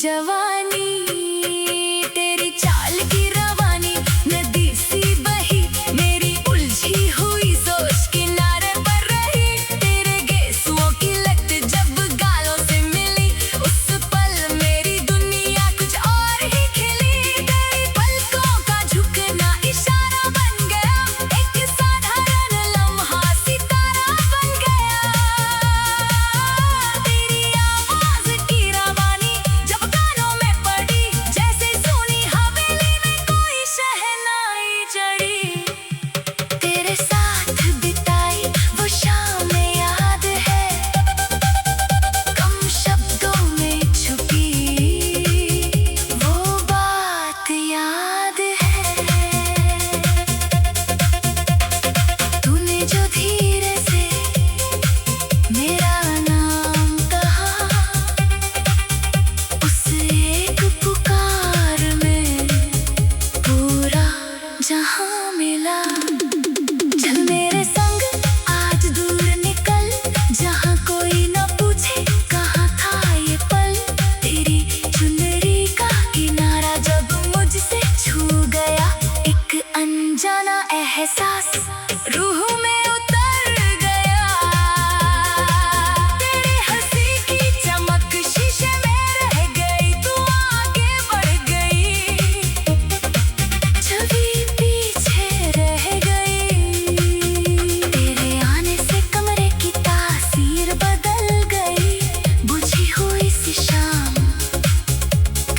जवानी तेरी चाल की रवानी नदी सी बही मेरी उलझी हुई सोच किनारे पर रही तेरे गेसुओं की लत जब गालों से मिली उस पल मेरी दुनिया कुछ और ही खिली तेरी पलकों का झुकना इशारा बन गया एक साधारण लम्हा सितारा बन गया तेरी आवाज की रवानी जब कानों में पड़ी जैसे सुनी हवेली में कोई शहनाई चढ़ी तेरे साथ बिताई वो शाम याद है कम शब्दों में छुपी वो बात याद है तूने जो धीरे से मेरा नाम कहा उस एक पुकार में पूरा जहां मिला चल मेरे संग आज दूर निकल जहां कोई न पूछे कहाँ था ये पल तेरी चुनरी का किनारा जब मुझसे छू गया एक अनजाना एहसास रूह में उतर गया तेरी हंसी की चमक शीशे में रह गई तू आगे बढ़ गई छवि पीछे रह गई तेरे आने से कमरे की तासीर बदल गई बुझी हुई सी शाम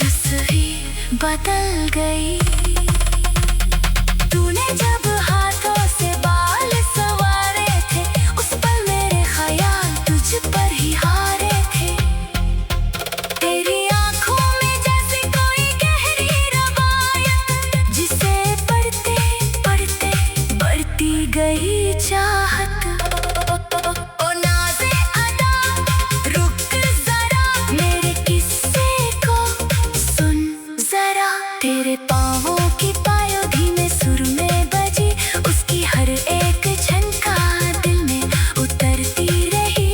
तस्वीर बदल गई तूने जब हाथों से बाल संवारे थे उस पल मेरे ख्याल तुझ पर ही हारे थे तेरी आंखों में जैसे कोई गहरी रवायत जिसे पढ़ते पढ़ते बढ़ती गई चाहत ओ नाज़े अदा रुक जरा मेरे किस्से को सुन जरा तेरे पाँवों की पायों धीमे सुर में बजी उसकी हर एक झनका दिल में उतरती रही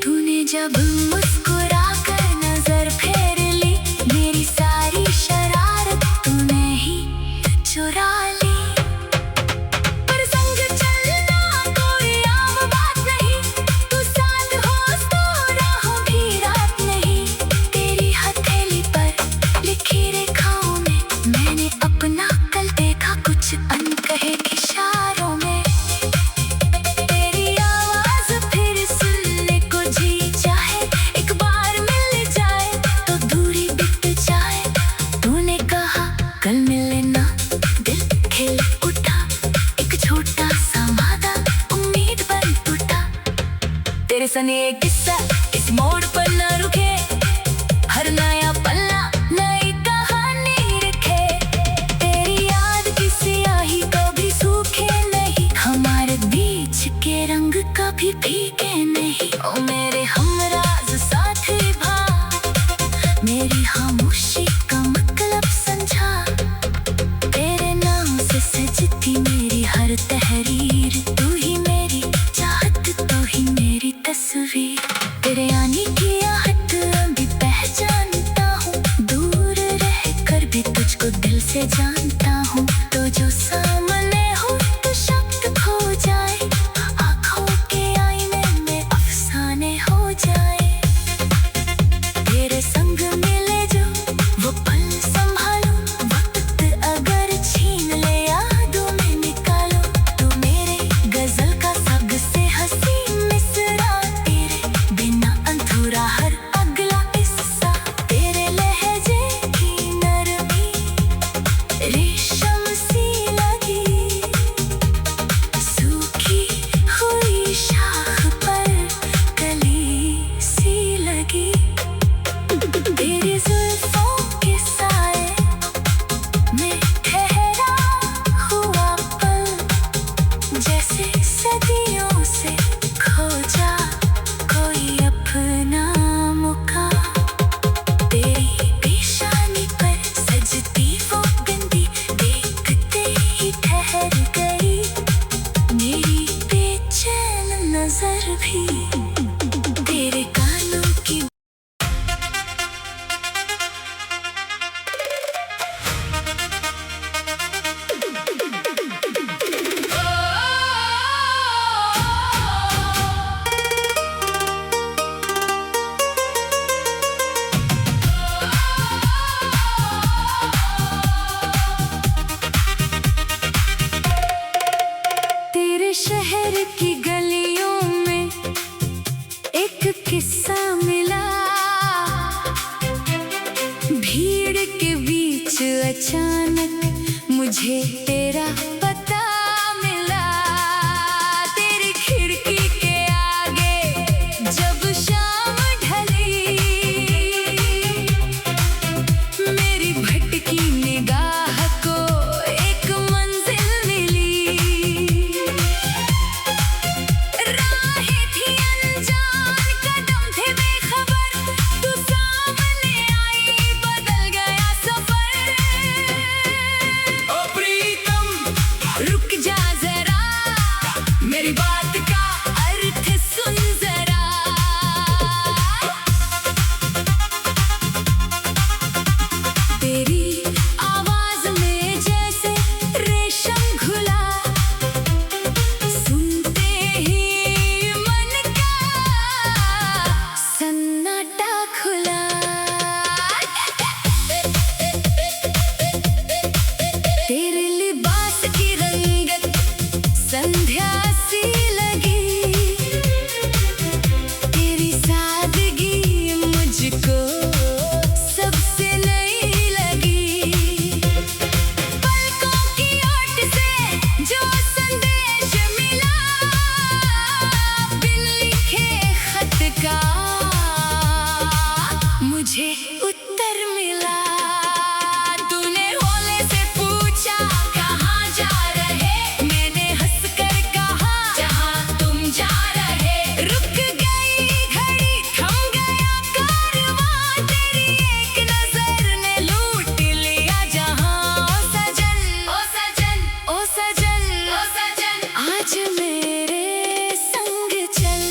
तूने जब मुस्कुरा कर नजर फेर ली मेरी सारी शरारत तूने ही चुरा ली पर संग चलना कोई आम बात नहीं तू साथ हो तो राहों भी रात नहीं तेरी हथेली पर लिखी रेखाओं में मैंने अपना कल देखा कुछ अनकहे इशारों में तेरी आवाज फिर सुनने को जी चाहे एक बार मिल जाए तो दूरी बीत जाए तूने कहा कल मिले ना दिल खिल उठा एक छोटा सा वादा उम्मीद बन उठा तेरे सने एक किस्सा इस मोड़ पर न रुके हर नया पन्ना नई कहानी लिखे तेरी याद की स्याही कभी सूखे नहीं हमारे बीच के रंग कभी फीके नहीं ओ मेरे हमराज साथी भा मेरी खामोशी का मतलब समझा तेरे नाम से सजती मेरी हर तहरीर तू ही मेरी चाहत तू ही मेरी तस्वीर तेरे आने की आहट अभी पहचानता हूँ दूर रह कर भी तुझको दिल से जानता हूँ तो जो सामने हो तो शब्द खो जाए आँखों के आईने में अफसाने हो जाए तेरे संग मिले जो वो पल संभालो वक्त अगर छीन ले यादों में निकालो तू मेरे गजल का सबसे हंसी मिसरा तेरे बिना अधूरा हर अगला किस्सा तेरे लहजे की नरमी अचानक मुझे तेरा पता मिला। तेरी खिड़की के आगे जब शाम ढली, मेरी भटकी निगाह को एक मंजिल मिली। राहें थी अनजान, कदम थे बेखबर, तू सामने आई, बदल गया सफर। ओ प्रीतम रुक जा जरा, मेरी बात का अर्थ सुन जरा। तेरी आवाज में जैसे रेशम घुला, सुनते ही मन का सन्नाटा खुला। तेरे लिबास की रंगत संध्या सी लगी, तेरी सादगी मुझको सबसे नई लगी। पलकों की ओट से जो संदेश मिला, बिन लिखे खत का मुझे उत्तर मिला। तूने हौले से पूछा कहाँ जा रहे, मैंने हंसकर कहा जहाँ तुम जा रहे। रुक गई घड़ी, थम गया कारवां, तेरी एक नजर ने लूट लिया जहाँ। ओ सजन, ओ सजन, ओ सजन, ओ सजन, आज मेरे संग चल।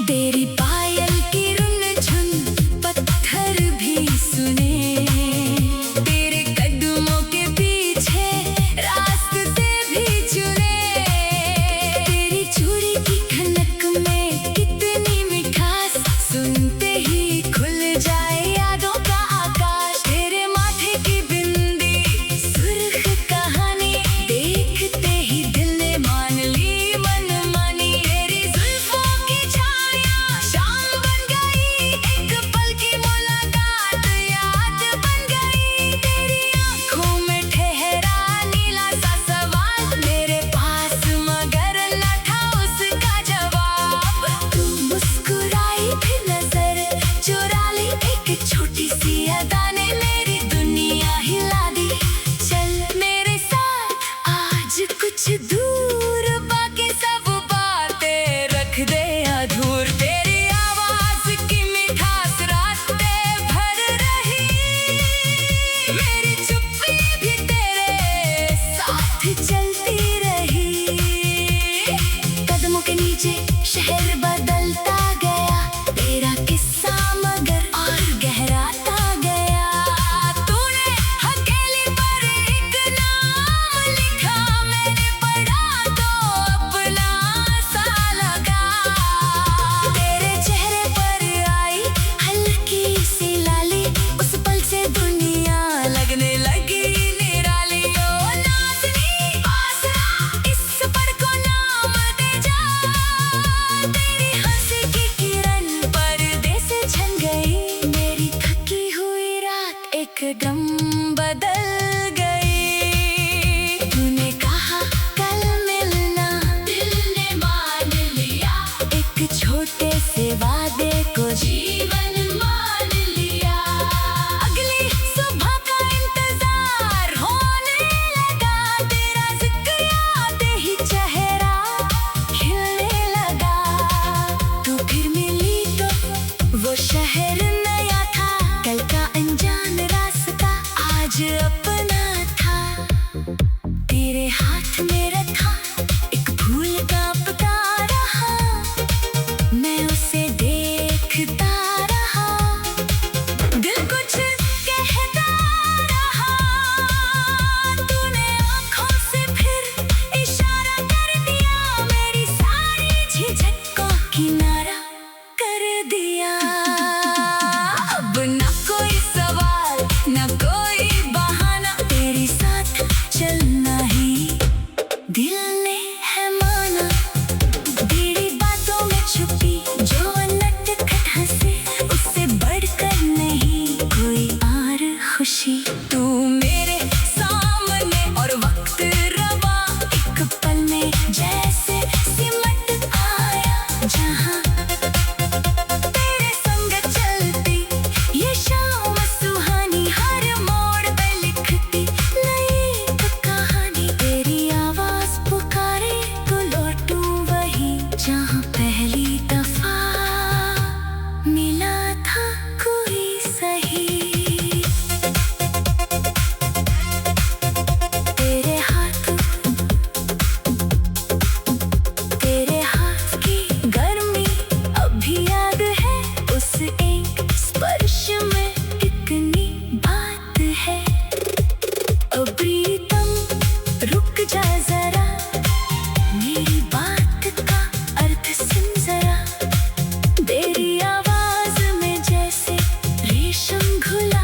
तेरी पायल की रुन-झुन पत्थर भी सुने, तेरे कदमों के पीछे रास्ते भी चुने। तेरी चूड़ी की खनक में कितनी मिठास, सुनते ही खुल जाए यादों का आकाश। तेरे माथे की बिंदी सुर्ख कहानी, देखते ही दिल ने मान ली मनमानी। तेरी जुल्फों की छाया शाम बन गई, एक पल की मुलाकात याद बन गई। तेरी आंखों में ठहरा नीला सा सवाल, मेरे पास मगर न था उसका जवाब। तू मुस्कुराई फिर नजर चुरा ली, एक छोटी सी अदा ने मेरी दुनिया हिला दी। चल मेरे साथ आज कुछ दूर, बाकी सब बातें रख दे अधूर। तेरी आवाज की मिठास रातें भर रही, मेरी चुप्पी भी तेरे साथ चलती रही। कदमों के नीचे शहर बदलता गया, तेरा किस्सा मगर और गहराता गया। तूने हथेली पर एक नाम लिखा, मैंने पढ़ा तो अपना सा लगा। तेरे चेहरे पर आई हल्की सी लाली, उस पल से दुनिया लगने लगी निराली। ओ नाज़नी आसरा, इस पर को नाम दे जा। तेरी हंसी की किरण पर्दे से छन गई, मेरी थकी हुई रात एकदम बदल गई। तूने कहा कल मिलना, दिल ने मान लिया, एक छोटे से वादे को जीवन मान लिया। अगली सुबह का इंतजार होने लगा, तेरा जिक्र आते ही चेहरा खिलने लगा। तू फिर मिली तो वो शहर नया था, कल का अनजान रास्ता आज अपना था। तेरे हाथ में रखा एक फूल का पता रहा, मैं उसे देखता रहा। दिल कुछ कहता रहा, तूने आँखों से फिर इशारा कर दिया, मेरी सारी झिझक को किनारा कर दिया। अब ना कोई सवाल, ना कोई बहाना, तेरे साथ चलना ही तू मेरे सामने और वक्त रवा एक पल में जैसे सिमट आया जहां तेरे संग चलती ये शाम सुहानी हर मोड़ पे लिखती नई एक कहानी तेरी आवाज पुकारे तो लौटूं वही जहां पहली दफा मिला था कोई सही तेरे हाथ की गर्मी अभी याद है उस एक स्पर्श में कितनी बात है ओ प्रीतम रुक जा जरा मेरी बात का अर्थ सुन जरा तेरी आवाज में जैसे रेशम घुला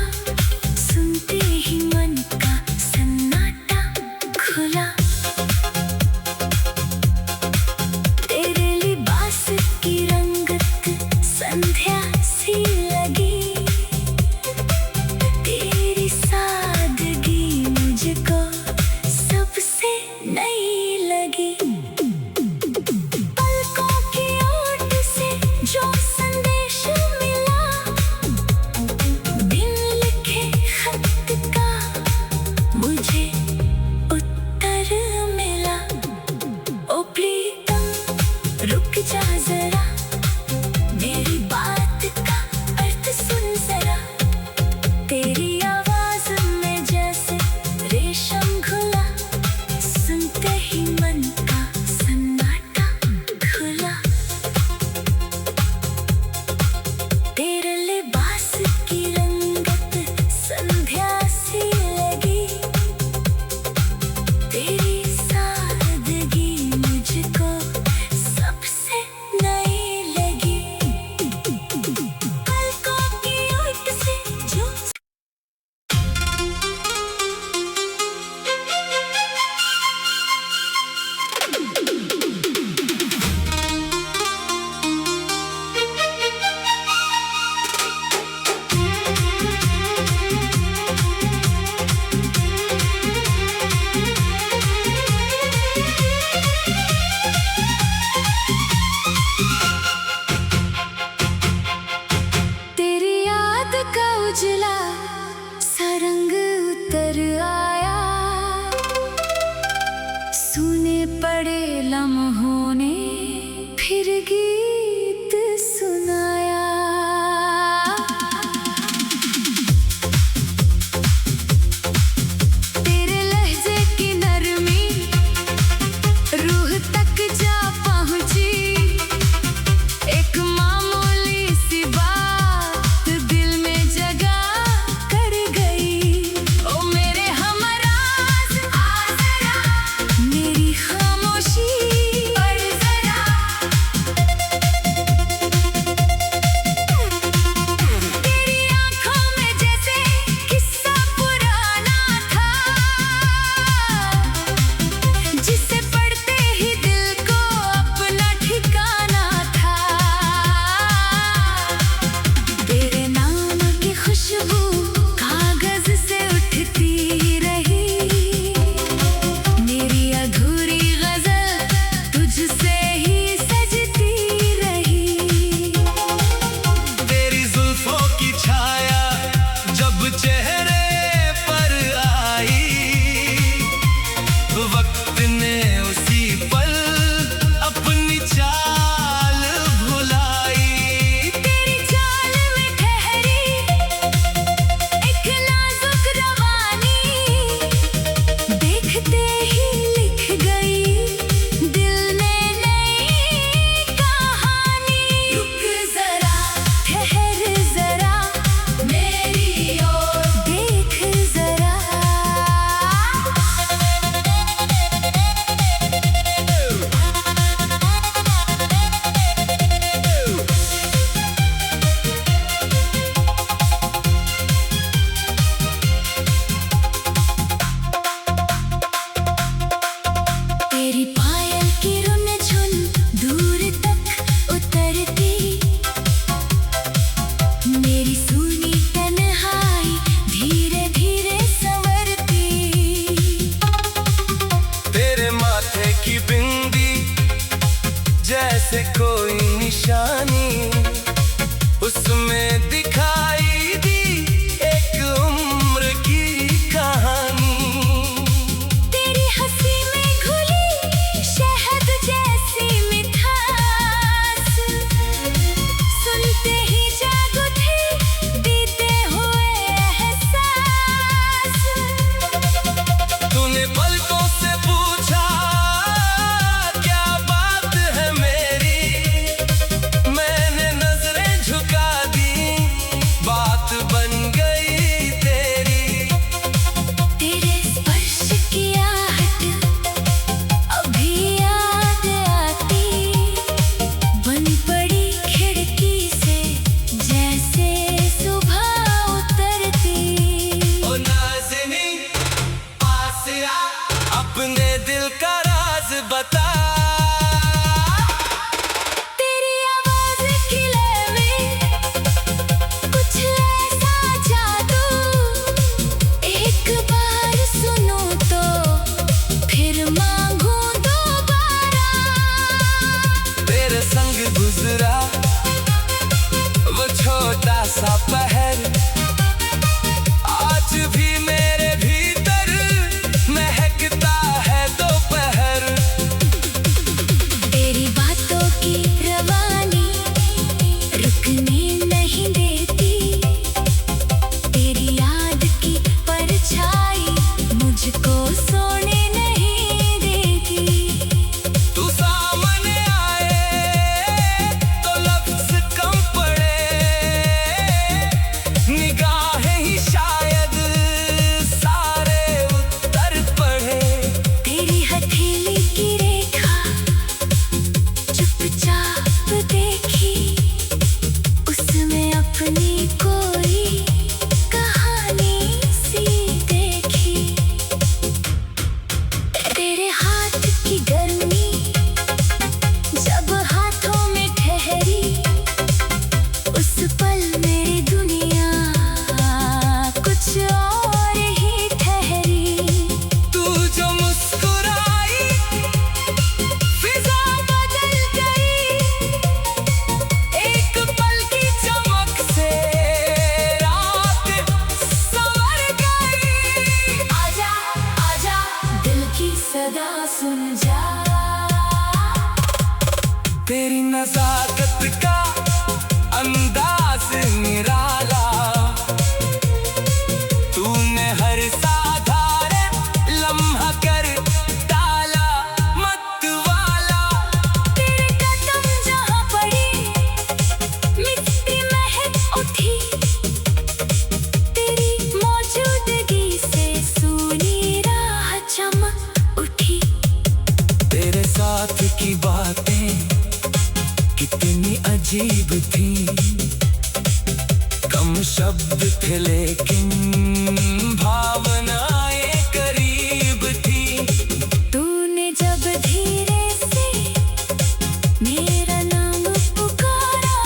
सुनते ही मन का सन्नाटा खुला तेरे लिबास की रंगत संध्या सी लगी तेरी सादगी मुझको सबसे नई लगी पलकों की ओट से जो संदेश मिला बिन लिखे खत का मुझे उत्तर मिला ओ प्रीतम रुक जा जरा मेरी बात का अर्थ सुन जरा तेरी आवाज में जैसे रेशम घुला सुनते ही मन का सन्नाटा खुला तेरे लिबास की रंगत संध्या सी लगी तेरी सादगी मुझको सबसे नई लगी पलकों की ओट से जो तेरी याद का उजला सरंग उतर आया सुने पड़े लम्हों ने फिर गीत सुनाया तेरे लहजे की नरमी रूह तक जा पहुंची एक मामूली सी बात दिल में जगह कर गई ओ मेरे हमराज आ जरा मेरी खामोशी पढ़ जरा परछाई मुझको सोने नहीं देगी। तू सामने आए तो लफ्ज कम पड़े, निगाहें ही शायद सारे उत्तर पढ़े। तेरी हथेली की रेखा चुपचाप देखी, उसमें अपनी कोई कहानी सी देखी। तेरे हाथ की गर्मी जब हाथों में ठहरी, उस पल मेरी दुनिया कुछ और ही ठहरी। तू जो मुस्कुराई फिजा बदल गई, एक पल की चमक से रात संवर गई। आजा आजा दिल की सदा सुन जा। तेरी नज़ाकत का अंदाज निराला, तूने हर साधारण लम्हा कर डाला मत वाला। तेरे कदम जहाँ पड़ी मिट्टी महक उठी, तेरी मौजूदगी से सूनी राह चमक उठी। तेरे साथ की बातें कितनी अजीब थी, कम शब्द थे लेकिन भावनाएं करीब थी। तूने जब धीरे से मेरा नाम पुकारा,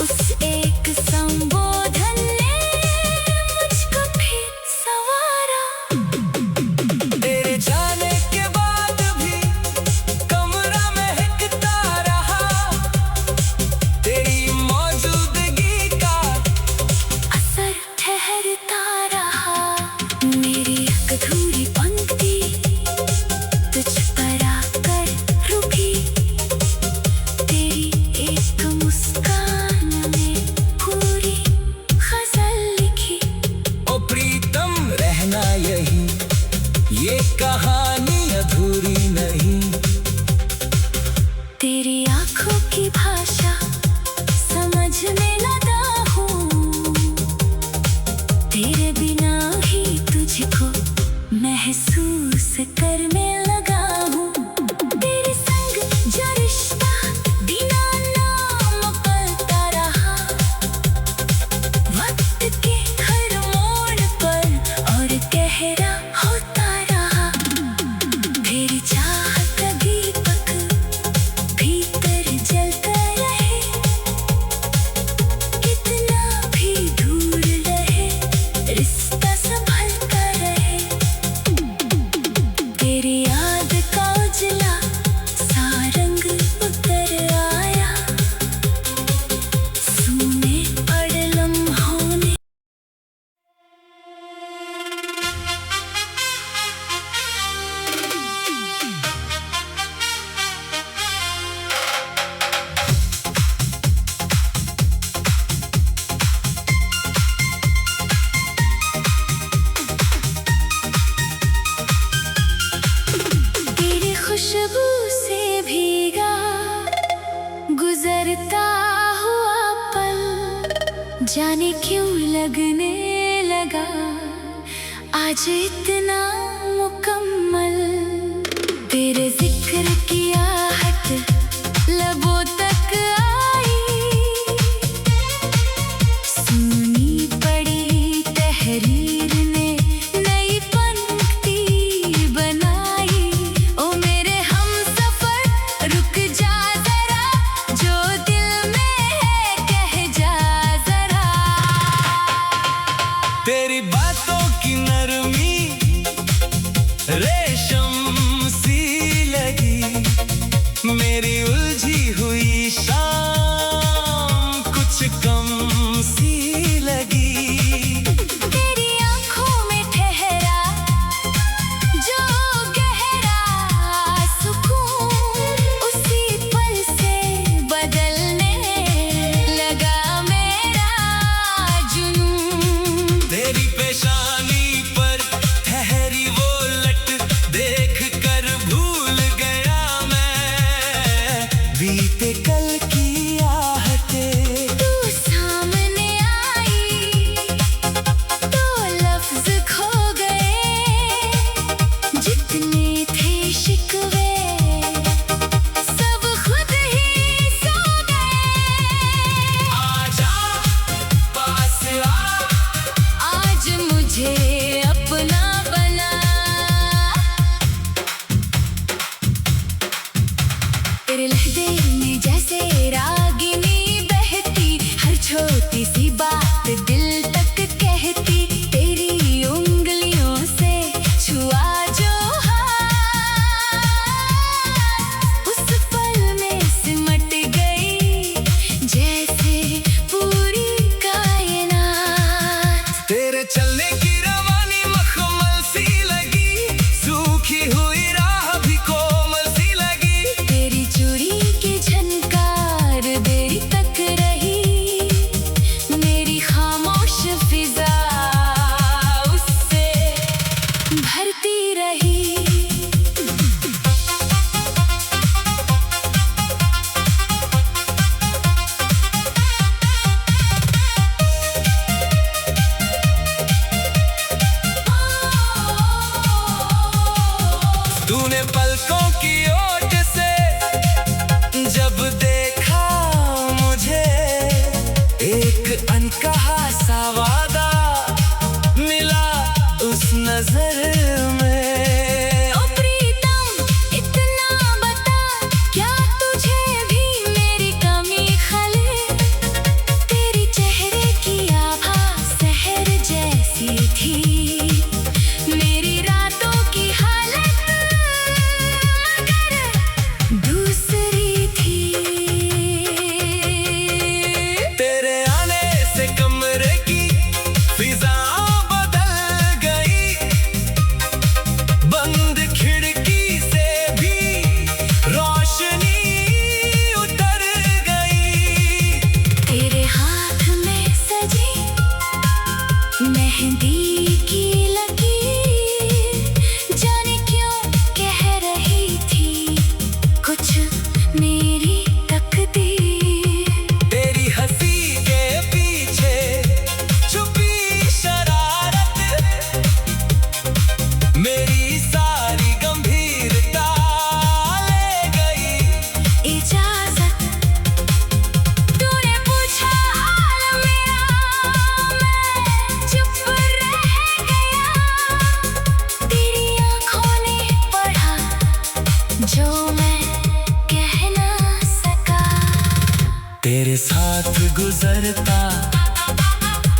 उस एक संबोधन ने मुझको फिर संवारा। तेरे जाने के बाद भी कमरा महकता रहा, तेरी मौजूदगी का असर ठहरता रहा। मेरी अधूरी पंक्ति तुझ पर आकर रुकी, तेरी एक मुस्कान में पूरी गजल लिखी। ओ प्रीतम रहना यही, ये कहानी अधूरी नहीं। तेरी आंखों की भाषा समझने लगा हूँ, तेरे बिना ही तुझको महसूस करने लगा हूँ। तेरे संग जो रिश्ता बिना नाम पलता रहा, वक्त के हर मोड़ पर और गहरा होता रहा। तेरी चाह का दीपक भीतर जलता रहे, कितना भी दूर रहे रिश्ता संभलता रहे। तेरी याद का उजला सारंग उतर आया, सूने पड़ लम्हों ने। तेरी खुशबू से भीगा गुजरता हुआ पल, जाने क्यों लगने लगा आज इतना मुकम्मल। तेरे जिक्र की आहट लबों तक आई, सुनी पड़ी तहरीर ने नई पंक्ति बनाई। ओ मेरे हमसफर रुक जा जरा, जो दिल में है कह जा जरा। तेरी बातों की नरमी रेशम सी लगी, मेरी उलझी हुई शाम कुछ कम सी लगी। तेरी आंखों में ठहरा जो गहरा सुकून, उसी पल से बदलने लगा मेरा जुनून। तेरी पेशानी भरती रही। तूने पलकों की ओट से जब देखा मुझे, एक अनकहा सा वादा मिला उस नजर में। ओ प्रीतम इतना बता, क्या तुझे भी मेरी कमी खले? तेरी चेहरे की आभा सहर जैसी थी, मेरी रातों की हालत मगर दूसरी थी। तेरे आने से कमरे की फिजा बदल गई, बंद खिड़की से भी रोशनी उतर गई। तेरे हाथ में सजी मेहंदी की लकीर जाने क्यों कह रही थी कुछ मेरी तकदीर। तेरी हंसी के पीछे छुपी शरारत, मेरी सारी गंभीरता ले गई इजाजत। तूने पूछा हाल मेरा, मैं चुप रह गया। तेरी आंखों ने पढ़ा जो मैं कह ना सका। तेरे साथ गुजरता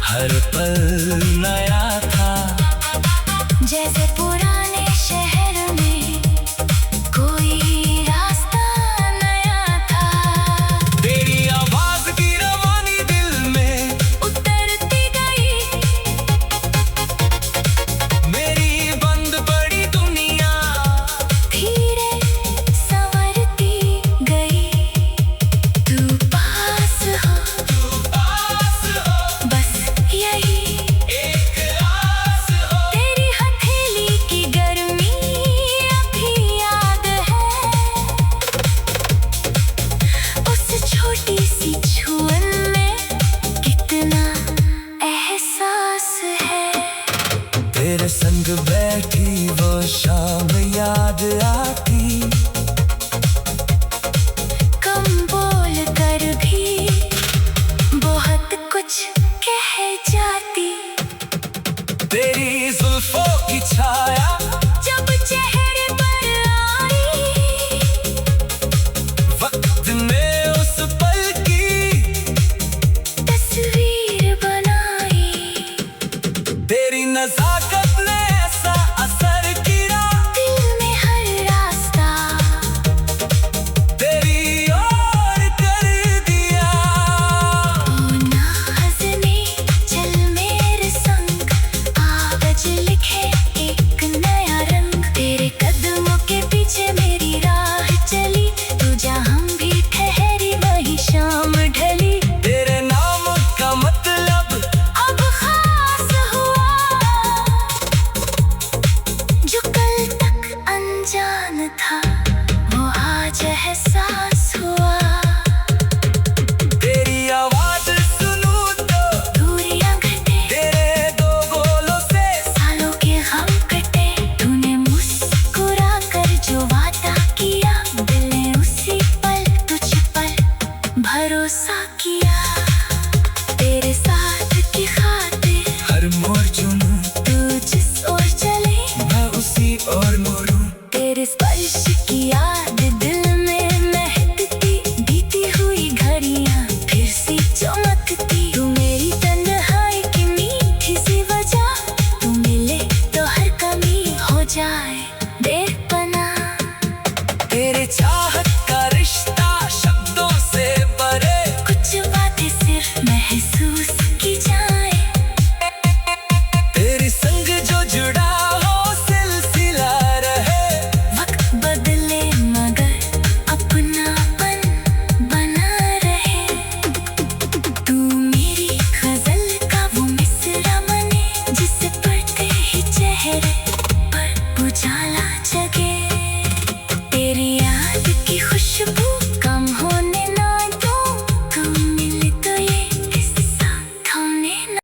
हर पल नया था, जैसे पुराने शहर में कोई रास्ता नया था। तेरी आवाज की रवानी दिल में उतरती गई मेरी बंद पड़ी दुनिया, धीरे संवरती गई। तू पास हो बस यही एक आस हो। तेरी हथेली की गर्मी अभी याद है, उस छोटी सी छुअन में कितना एहसास है। तेरे संग बैठी वो शाम याद आती, कम बोल कर भी बहुत कुछ कह जाती। तेरी जुल्फों की छाया जब चेहरे पर आई, वक्त में उस पल की तस्वीर बनाई। तेरी नजाकत ने ऐसा असर किया, दिल में हर रास्ता तेरी ओर कर दिया। ओ नाज़नी चल मेरे संग, कागज लिखे एक नया रंग। तेरे कदमों के पीछे मेरी राह चली, तू जहाँ भी ठहरी वही शाम ढली। तेरे नाम का मतलब अब खास हुआ, जो कल तक अनजान था वो आज एहसास हुआ। तेरी आवाज सुनूं तो दूरियां घटे, तेरे दो गोलों से सालों के गम कटे। तूने मुस्कुरा कर जो वादा किया, दिल ने उसी पल तुझ पर भरोसा किया। तेरे साथ की खातिर हर मोड़ चुनूं, तू जिस ओर चले मैं उसी ओर मोड़ूं। तेरे स्पर्श की याद दिल में महकती, बीती हुई घड़ियां फिर सी चमकती। तू मेरी तन्हाई की मीठी सी वजह, तू मिले तो हर कमी हो जाए बेपनाह। तेरे चाहत का रिश्ता शब्दों से परे, कुछ बातें सिर्फ महसूस की जाए। तेरे संग जो जुड़ा हो सिलसिला रहे, वक्त बदले मगर अपनापन बना रहे। तू मेरी गजल का वो मिसरा बने, जिसे पढ़ते ही चेहरे उजाला जगे, तेरी याद की खुशबू कम होने ना दूं, तू मिले तो ये किस्सा थमने ना।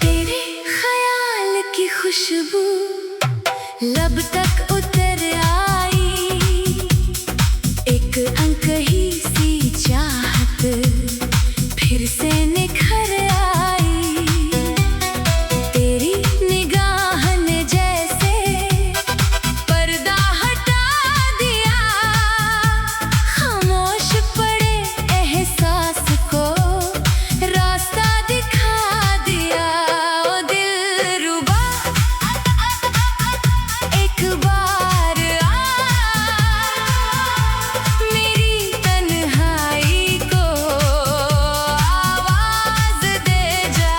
तेरे ख्याल की खुशबू लब तक उतर आई, एक अनकही सी चाहत फिर से निखर आई। तेरी निगाह ने जैसे पर्दा हटा दिया, खामोश पड़े एहसास को रास्ता दिखा दिया। ओ दिलरुबा एक बार आ, मेरी तन्हाई को आवाज दे जा।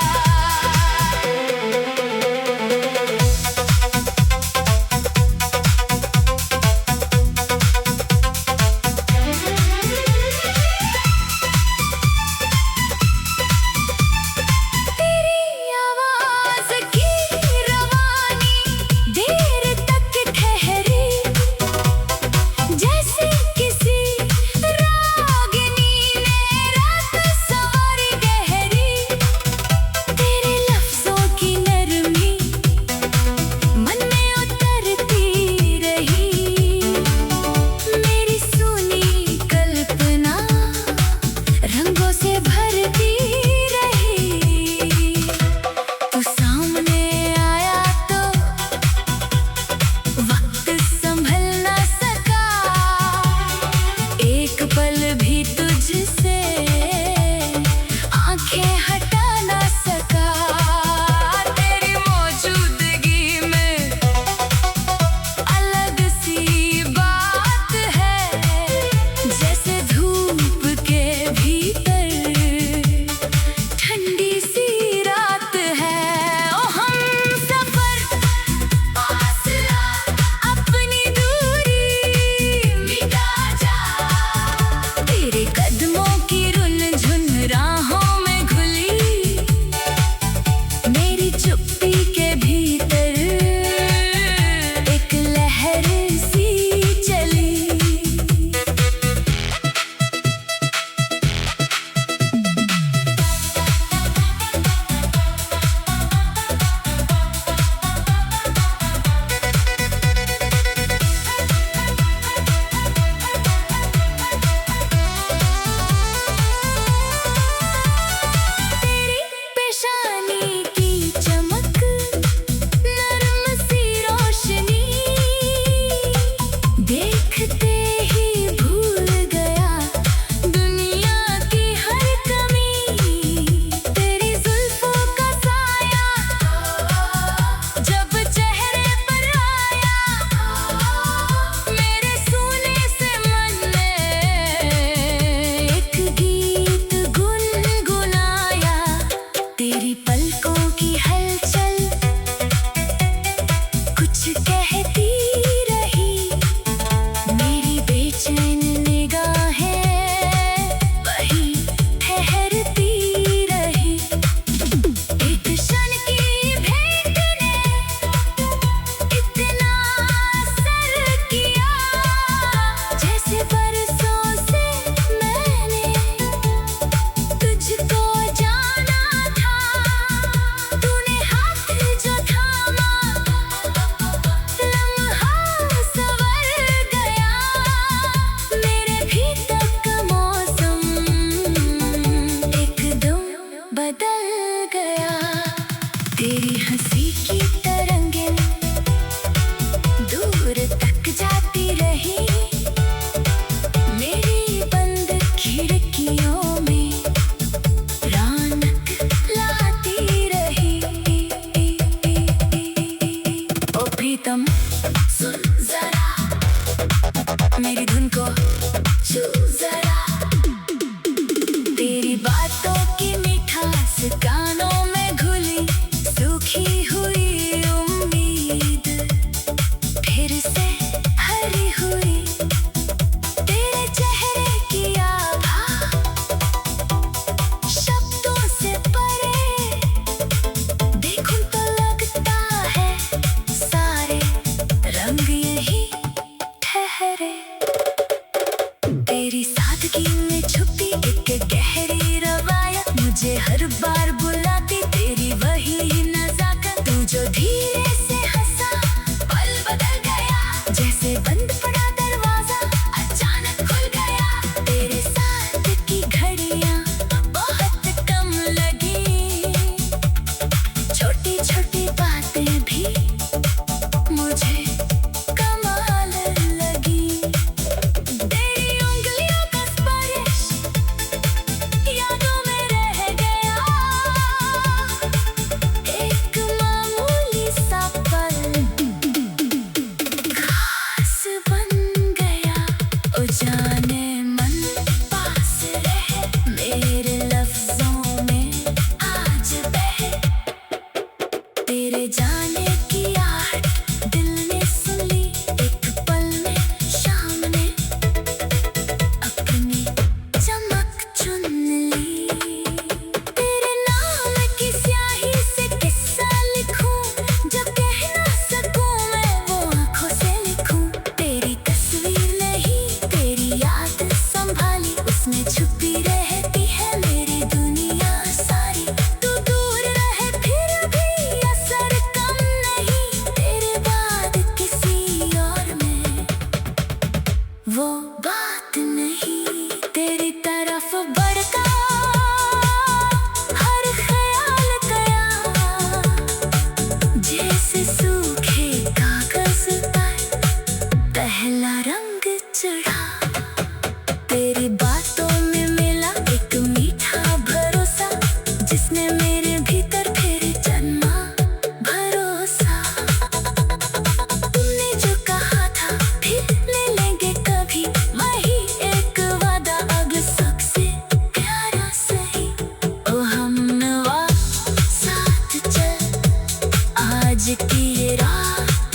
तेरी आवाज की रवानी देर तक ठहरी, जैसे किसी रागिनी ने रात सवारी गहरी। तेरे लफ्जों की नरमी मन में उतरती रही, मेरी सुनी कल्पना रंगों से भरती रही। तू सामने आया तो वक्त संभल ना सका, एक पल भी तुझसे आंखें हटा ना सका। तेरी मौजूदगी में अलग सी बात है, जैसे धूप के भीतर ठंडी सी रात है। ओ हम सफर फासला अपनी दूरी मिटा जा, तेरे कदमों की रुनझुन राहों में घुली, मेरी चुप्पी के भीतर एक लहर सी चली। तेरी पेशानी की चमक, नरम सी रोशनी, देखते ही भूल गया दुनिया की हर कमी। तेरी जुल्फों का साया जब चेहरे पर आया, मेरे सूने से मन ने एक गीत गुनगुनाया। तेरी पलकों की हलचल कुछ कहती रही, मेरी बेचैन निगाहें वहीं ठहरती रही। एक क्षण की भेंट ने इतना असर किया, जैसे बरसों से मैंने तुझको जाना था। तूने हाथ जो थामा, लम्हा संवर गया, मेरे भीतर का मौसम एकदम बदल गया। तेरी हंसी की तरंगें दूर तक जाती रही, मेरी बंद खिड़कियों में रौनक लाती रही। ओ प्रीतम सुन जरा मेरी धुन को छू जरा। तेरी बातों की मिठास कानों में घुली, सूखी हुई उम्मीद फिर से हरी हुई। तेरे चेहरे की आभा शब्दों से परे, देखूं तो लगता है सारे रंग यही ठहरे। तेरी सादगी में छुपी एक गहरी रवायत मुझे हर बार बुलाती, तेरी वही नज़ाकत। तू जो धीरे से हंसा, पल बदल गया, जैसे बंद पड़ा दरवाजा अचानक खुल गया। तेरे साथ की घड़ियां बहुत कम लगी, छोटी छोटी बातें भी मुझे कमाल लगी। तेरी उंगलियों का स्पर्श यादों में रह गया, एक मामूली सा पल खास बन गया। ओ जाने मन पास रहे, मेरे लफ्जों में आज बहे। तेरे जाने की आहट दिल ने सुन ली, एक पल में शाम ने अपनी चमक चुन ली। तेरे नाम की स्याही से किस्सा लिखूं, जो कह ना सकूं मैं वो आँखों से लिखूं। तेरी तस्वीर नहीं तेरी याद संभाली, उसमें छुपी रहती है मेरी दुनिया सारी। तू दूर रहे फिर भी असर कम नहीं, तेरे बाद किसी और में वो बात नहीं। तेरी तरफ बढ़ता हर ख्याल गया, जैसे सूखे कागज पर पहला रंग चढ़ा। तेरी बातों में मिला एक मीठा भरोसा, जिसने मेरे भीतर फिर जन्मा भरोसा। तुमने जो कहा था फिर ले लेंगे कभी, वही एक वादा अब सबसे प्यारा सही। ओ हमनवा साथ चल, आज की ये रात